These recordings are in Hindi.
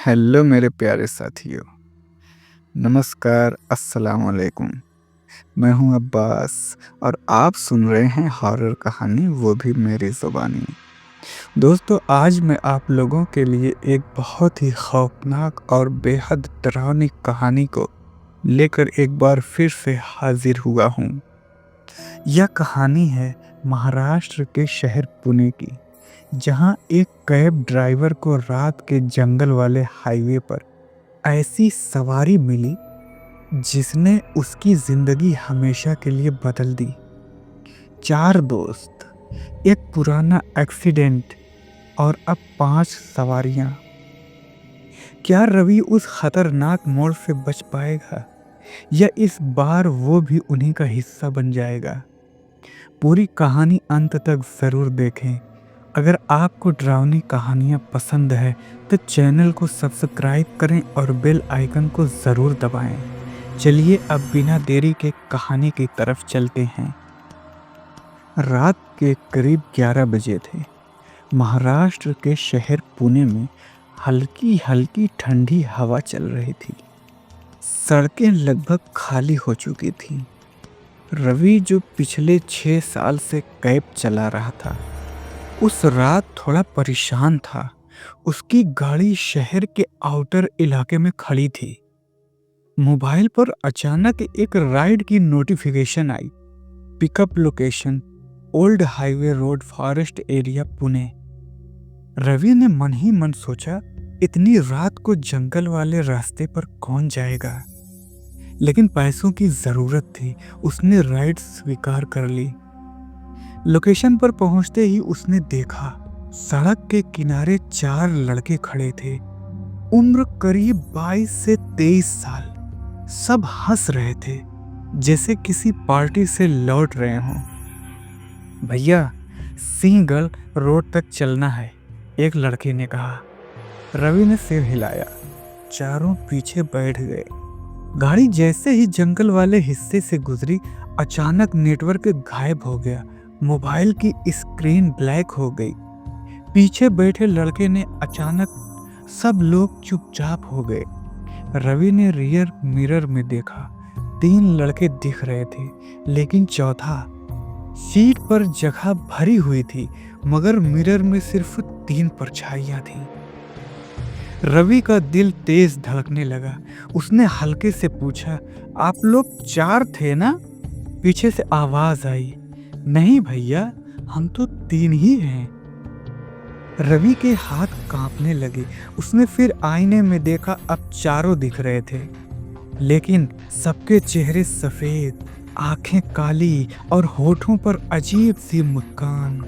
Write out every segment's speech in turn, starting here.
हेलो मेरे प्यारे साथियों, नमस्कार, अस्सलाम वालेकुम। मैं हूं अब्बास और आप सुन रहे हैं हॉरर कहानी वो भी मेरी ज़ुबानी। दोस्तों, आज मैं आप लोगों के लिए एक बहुत ही खौफनाक और बेहद डरावनी कहानी को लेकर एक बार फिर से हाजिर हुआ हूं। यह कहानी है महाराष्ट्र के शहर पुणे की, जहां एक कैब ड्राइवर को रात के जंगल वाले हाईवे पर ऐसी सवारी मिली जिसने उसकी जिंदगी हमेशा के लिए बदल दी। चार दोस्त, एक पुराना एक्सीडेंट और अब 5 सवारियां। क्या रवि उस खतरनाक मोड़ से बच पाएगा या इस बार वो भी उन्हीं का हिस्सा बन जाएगा? पूरी कहानी अंत तक जरूर देखें। अगर आपको डरावनी कहानियाँ पसंद है तो चैनल को सब्सक्राइब करें और बेल आइकन को ज़रूर दबाएं। चलिए अब बिना देरी के कहानी की तरफ चलते हैं। रात के करीब 11 बजे थे। महाराष्ट्र के शहर पुणे में हल्की हल्की ठंडी हवा चल रही थी। सड़कें लगभग खाली हो चुकी थीं। रवि, जो पिछले 6 साल से कैब चला रहा था, उस रात थोड़ा परेशान था। उसकी गाड़ी शहर के आउटर इलाके में खड़ी थी। मोबाइल पर अचानक एक राइड की नोटिफिकेशन आई। Pickup location old highway road, forest area, Pune. Ravi ने मन ही मन सोचा, इतनी रात को जंगल वाले रास्ते पर कौन जाएगा? लेकिन पैसों की जरूरत थी, उसने राइड स्वीकार कर ली। लोकेशन पर पहुंचते ही उसने देखा सड़क के किनारे 4 लड़के खड़े थे। उम्र करीब 22 से 23 साल। सब हंस रहे थे जैसे किसी पार्टी से लौट रहे हों। भैया, सिंगल रोड तक चलना है, एक लड़के ने कहा। रवि ने सिर हिलाया। चारों पीछे बैठ गए। गाड़ी जैसे ही जंगल वाले हिस्से से गुजरी, अचानक नेटवर्क गायब हो गया। मोबाइल की स्क्रीन ब्लैक हो गई। पीछे बैठे लड़के ने अचानक सब लोग चुपचाप हो गए। रवि ने रियर मिरर में देखा, 3 लड़के दिख रहे थे, लेकिन चौथा। सीट पर जगह भरी हुई थी, मगर मिरर में सिर्फ 3 परछाइयां थीं। रवि का दिल तेज धड़कने लगा। उसने हल्के से पूछा, आप लोग 4 थे ना? पीछे से आवाज आई, नहीं भैया, हम तो 3 ही हैं। रवि के हाथ कांपने लगे। उसने फिर आईने में देखा, अब चारों दिख रहे थे, लेकिन सबके चेहरे सफेद, आंखें काली और होठों पर अजीब सी मुस्कान।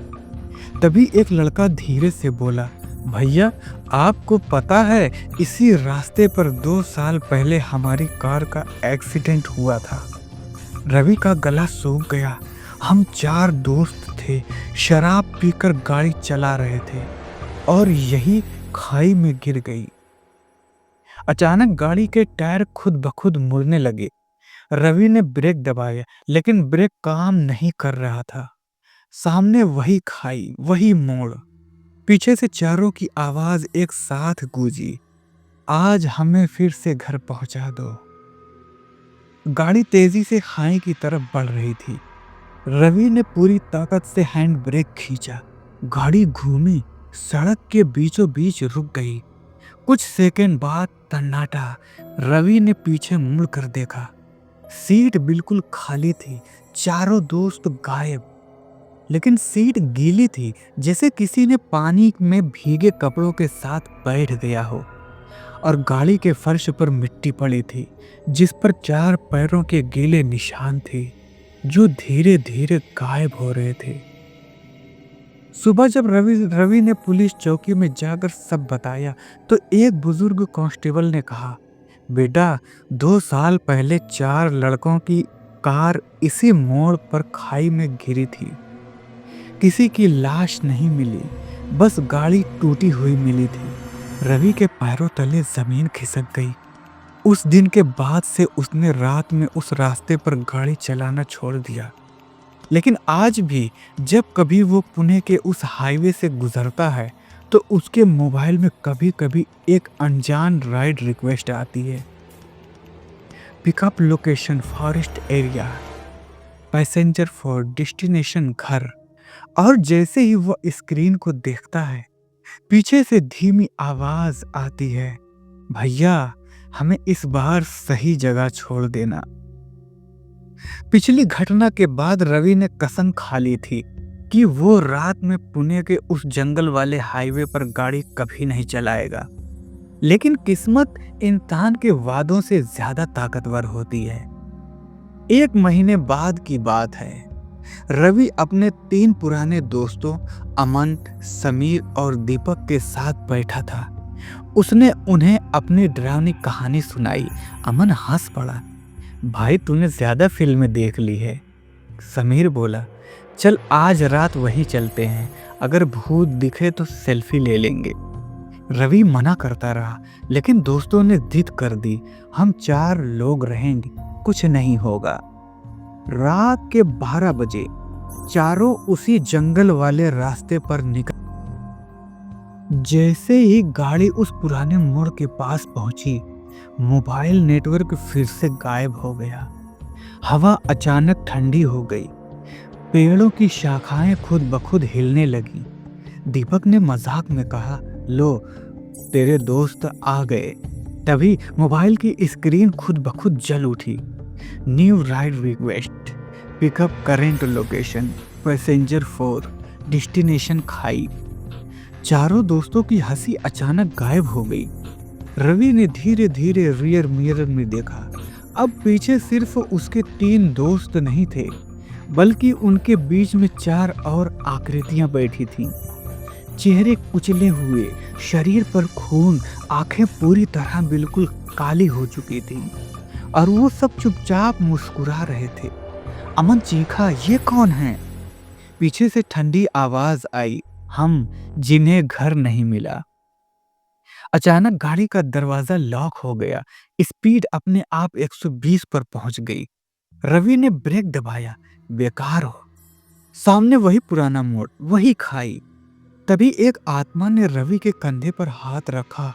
तभी एक लड़का धीरे से बोला, भैया, आपको पता है इसी रास्ते पर 2 साल पहले हमारी कार का एक्सीडेंट हुआ था। रवि का गला सूख गया। हम 4 दोस्त थे, शराब पीकर गाड़ी चला रहे थे और यही खाई में गिर गई। अचानक गाड़ी के टायर खुद ब खुद मुड़ने लगे। रवि ने ब्रेक दबाया, लेकिन ब्रेक काम नहीं कर रहा था। सामने वही खाई, वही मोड़। पीछे से चारों की आवाज एक साथ गूंजी, आज हमें फिर से घर पहुंचा दो। गाड़ी तेजी से खाई की तरफ बढ़ रही थी। रवि ने पूरी ताकत से हैंड ब्रेक खींचा। गाड़ी घूमी, सड़क के बीचों बीच रुक गई। कुछ सेकंड बाद सन्नाटा। रवि ने पीछे मुड़कर देखा। सीट बिल्कुल खाली थी, चारों दोस्त गायब। लेकिन सीट गीली थी, जैसे किसी ने पानी में भीगे कपड़ों के साथ बैठ गया हो। और गाड़ी के फर्श पर मिट्टी पड़ी थी, जिस पर 4 पैरों के गीले निशान थे, जो धीरे धीरे गायब हो रहे थे। सुबह जब रवि ने पुलिस चौकी में जाकर सब बताया, तो एक बुजुर्ग कांस्टेबल ने कहा, बेटा, 2 साल पहले 4 लड़कों की कार इसी मोड़ पर खाई में गिरी थी। किसी की लाश नहीं मिली, बस गाड़ी टूटी हुई मिली थी। रवि के पैरों तले जमीन खिसक गई। उस दिन के बाद से उसने रात में उस रास्ते पर गाड़ी चलाना छोड़ दिया। लेकिन आज भी जब कभी वो पुणे के उस हाईवे से गुजरता है, तो उसके मोबाइल में कभी कभी एक अनजान राइड रिक्वेस्ट आती है। Pickup location forest area, passenger for destination घर। और जैसे ही वह स्क्रीन को देखता है, पीछे से धीमी आवाज आती है, भैया हमें इस बार सही जगह छोड़ देना। पिछली घटना के बाद रवि ने कसम खा ली थी कि वो रात में पुणे के उस जंगल वाले हाईवे पर गाड़ी कभी नहीं चलाएगा। लेकिन किस्मत इंसान के वादों से ज्यादा ताकतवर होती है। 1 महीने बाद की बात है। रवि अपने 3 पुराने दोस्तों अमन, समीर और दीपक के साथ बैठा था। उसने उन्हें अपनी डरावनी कहानी सुनाई। अमन हंस पड़ा, भाई तूने ज्यादा फिल्में देख ली है। समीर बोला, चल आज रात वहीं चलते हैं, अगर भूत दिखे तो सेल्फी ले लेंगे। रवि मना करता रहा, लेकिन दोस्तों ने जिद कर दी, हम 4 लोग रहेंगे, कुछ नहीं होगा। रात के 12 बजे चारों उसी जंगल वाले रास्ते पर निकल। जैसे ही गाड़ी उस पुराने मोड़ के पास पहुंची, मोबाइल नेटवर्क फिर से गायब हो गया। हवा अचानक ठंडी हो गई, पेड़ों की शाखाएं खुद ब खुद हिलने लगी। दीपक ने मजाक में कहा, लो तेरे दोस्त आ गए। तभी मोबाइल की स्क्रीन खुद ब खुद जल उठी। New ride request, pickup current location, passenger for destination खाई। चारों दोस्तों की हंसी अचानक गायब हो गई। रवि ने धीरे धीरे रियर मिरर में देखा। अब पीछे सिर्फ उसके 3 दोस्त नहीं थे, बल्कि उनके बीच में 4 और आकृतियां बैठी थीं। चेहरे कुचले हुए, शरीर पर खून, आंखें पूरी तरह बिल्कुल काली हो चुकी थीं, और वो सब चुपचाप मुस्कुरा रहे थे। अमन चीखा, ये कौन है? पीछे से ठंडी आवाज आई, हम जिन्हें घर नहीं मिला। अचानक गाड़ी का दरवाजा लॉक हो गया। स्पीड अपने आप 120 पर पहुंच गई। रवि ने ब्रेक दबाया, बेकार हो। सामने वही पुराना मोड़, वही खाई। तभी एक आत्मा ने रवि के कंधे पर हाथ रखा।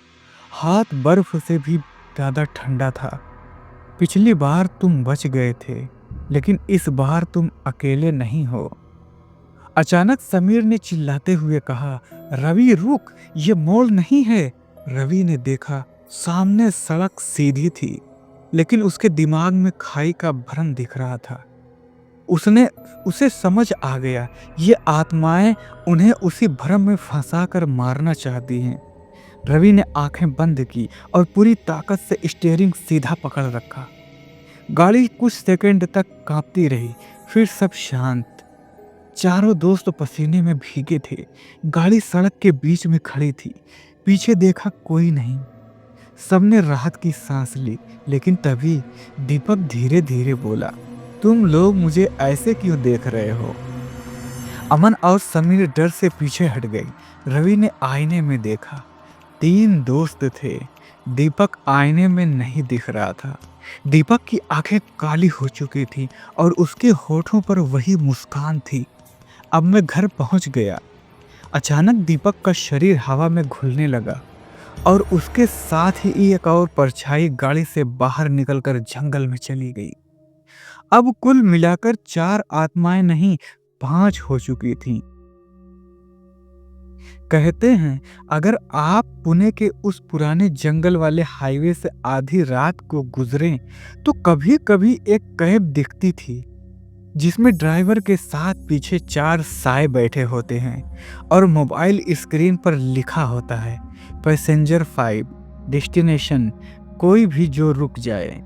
हाथ बर्फ से भी ज्यादा ठंडा था। पिछली बार तुम बच गए थे, लेकिन इस बार तुम अकेले नहीं हो। अचानक समीर ने चिल्लाते हुए कहा, रवि रुक, ये मोड़ नहीं है। रवि ने देखा, सामने सड़क सीधी थी, लेकिन उसके दिमाग में खाई का भ्रम दिख रहा था। उसे समझ आ गया, ये आत्माएं उन्हें उसी भ्रम में फंसाकर मारना चाहती हैं। रवि ने आंखें बंद की और पूरी ताकत से स्टीयरिंग सीधा पकड़ रखा। गाड़ी कुछ सेकंड तक कांपती रही, फिर सब शांत। चारों दोस्त पसीने में भीगे थे। गाड़ी सड़क के बीच में खड़ी थी। पीछे देखा, कोई नहीं। सबने राहत की सांस ली, लेकिन तभी दीपक धीरे धीरे बोला, तुम लोग मुझे ऐसे क्यों देख रहे हो? अमन और समीर डर से पीछे हट गई। रवि ने आईने में देखा, 3 दोस्त थे। दीपक आईने में नहीं दिख रहा था। दीपक की आंखें काली हो चुकी थी और उसके होठों पर वही मुस्कान थी। अब मैं घर पहुंच गया। अचानक दीपक का शरीर हवा में घुलने लगा और उसके साथ ही एक और परछाई गाड़ी से बाहर निकलकर जंगल में चली गई। अब कुल मिलाकर 4 आत्माएं नहीं, 5 हो चुकी थीं। कहते हैं, अगर आप पुणे के उस पुराने जंगल वाले हाईवे से आधी रात को गुजरें, तो कभी कभी एक कैब दिखती थी, जिसमें ड्राइवर के साथ पीछे 4 साए बैठे होते हैं और मोबाइल स्क्रीन पर लिखा होता है, पैसेंजर 5, डेस्टिनेशन कोई भी जो रुक जाए।